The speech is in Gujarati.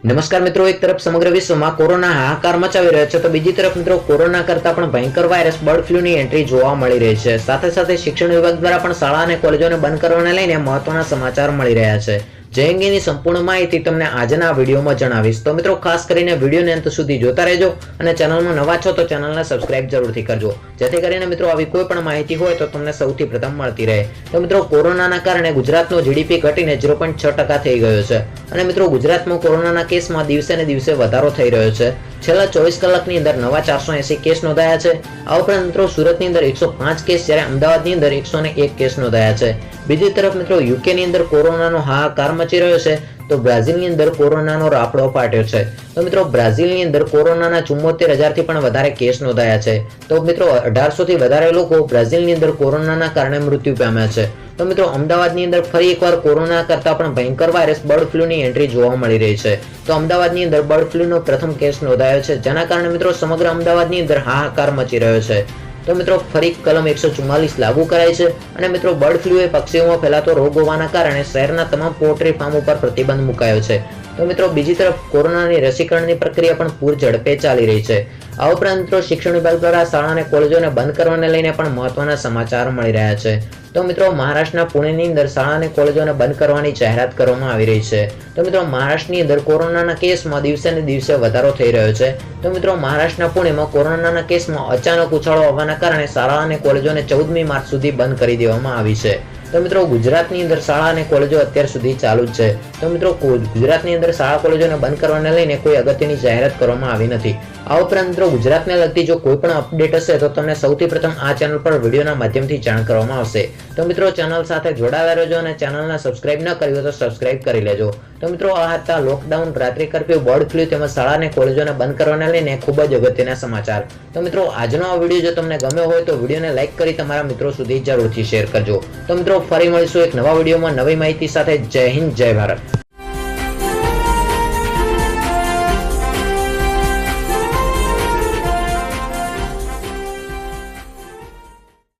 નમસ્કાર મિત્રો, એક તરફ સમગ્ર વિશ્વમાં કોરોના હાહાકાર મચાવી રહ્યો છે તો બીજી તરફ મિત્રો કોરોના કરતા પણ ભયંકર વાયરસ બર્ડ ફ્લૂની એન્ટ્રી જોવા મળી રહી છે। સાથે સાથે શિક્ષણ વિભાગ દ્વારા પણ શાળા અને કોલેજોને બંધ કરવાને લઈને મહત્વના સમાચાર મળી રહ્યા છે। જે અંગેની સંપૂર્ણ માહિતી તમને આજના વિડીયોમાં જણાવીશ, તો મિત્રો ખાસ કરીને વિડીયોને અંત સુધી જોતા રહેજો અને ચેનલમાં નવા છો તો ચેનલને સબસ્ક્રાઇબ જરૂરથી કરજો, જેથી કરીને મિત્રો આવી કોઈ પણ માહિતી હોય તો તમને સૌથી પ્રથમ મળતી રહે। તો મિત્રો કોરોનાના કારણે ગુજરાતનો જીડીપી ઘટીને 0.6% થઈ ગયો છે અને મિત્રો ગુજરાતમાં કોરોનાના કેસમાં દિવસે ને દિવસે વધારો થઈ રહ્યો છે। છેલ્લા 24 કલાકની અંદર નવા 480 કેસ નોંધાયા છે। આ ઉપરાંત મિત્રો સુરતની અંદર 105 કેસ, જ્યારે અમદાવાદની અંદર 101 કેસ નોંધાયા છે। બીજી તરફ મિત્રો યુકેની અંદર કોરોનાનો હાહાકાર મચી રહ્યો છે તો બ્રાઝિલની અંદર કોરોનાનો રાફડો ફાટ્યો છે। તો મિત્રો બ્રાઝિલની અંદર કોરોનાના 74,000 થી પણ વધારે કેસ નોંધાયા છે। તો મિત્રો 1800 થી વધારે લોકો બ્રાઝિલની અંદર કોરોનાના કારણે મૃત્યુ પામ્યા છે। તો મિત્રો અમદાવાદની અંદર ફરી એકવાર કોરોના કરતા પણ ભયંકર વાયરસ બર્ડ ફ્લૂની એન્ટ્રી જોવા મળી રહી છે। તો અમદાવાદની અંદર બર્ડ ફ્લૂનો પ્રથમ કેસ નોંધાયો છે, જેના કારણે મિત્રો સમગ્ર અમદાવાદની અંદર હાહાકાર મચી રહ્યો છે। તો મિત્રો ફરી કલમ 144 લાગુ કરાય છે અને મિત્રો બર્ડ ફ્લૂ એ પક્ષીઓમાં ફેલાતો રોગ હોવાના કારણે શહેરના તમામ પોલ્ટ્રી ફાર્મ ઉપર પ્રતિબંધ મુકાયો છે। તો મિત્રો બીજી તરફ કોરોનાની રસીકરણની પ્રક્રિયા પણ પૂર ઝડપે ચાલી રહી છે। આ ઉપરાંત મિત્રો શિક્ષણ વિભાગ દ્વારા શાળા અને કોલેજોને બંધ કરવાને લઈને પણ મહત્વના સમાચાર મળી રહ્યા છે। તો મિત્રો મહારાષ્ટ્રના પુણેની અંદર શાળા અને કોલેજોને બંધ કરવાની જાહેરાત કરવામાં આવી રહી છે। તો મિત્રો મહારાષ્ટ્રની અંદર કોરોનાના કેસમાં દિવસે ને દિવસે વધારો થઈ રહ્યો છે। તો મિત્રો મહારાષ્ટ્રના પુણેમાં કોરોનાના કેસમાં અચાનક ઉછાળો આવવાના કારણે શાળા અને કોલેજોને 14મી માર્ચ સુધી બંધ કરી દેવામાં આવી છે। તો મિત્રો ગુજરાતની અંદર શાળા અને કોલેજો અત્યાર સુધી ચાલુ જ છે। તો મિત્રો ગુજરાતની અંદર શાળા કોલેજોને બંધ કરવાને લઈને કોઈ અગત્યની જાહેરાત કરવામાં આવી નથી। આ ઉપરાંત મિત્રો ગુજરાતને લગતી જો કોઈ પણ અપડેટ હશે તો તમને સૌથી પ્રથમ આ ચેનલ પર વિડીયોના માધ્યમથી જાણ કરવામાં આવશે। તો મિત્રો ચેનલ સાથે જોડાયેલા રહેજો અને ચેનલને સબસ્ક્રાઇબ ન કરી હોય તો સબસ્ક્રાઇબ કરી લેજો। તો મિત્રો આ હતા લોકડાઉન, રાત્રિ કર્ફ્યુ, બર્ડ ફ્લૂ તેમજ શાળા અને કોલેજોને બંધ કરવાને લઈને ખૂબ જ અગત્યના સમાચાર। તો મિત્રો આજનો આ વિડીયો જો તમને ગમ્યો હોય તો વિડીયોને લાઇક કરી તમારા મિત્રો સુધી જરૂરથી શેર કરજો। તો મિત્રો ફરી મળીશું એક નવા વિડીયોમાં નવી માહિતી સાથે। જય હિન્દ, જય ભારત।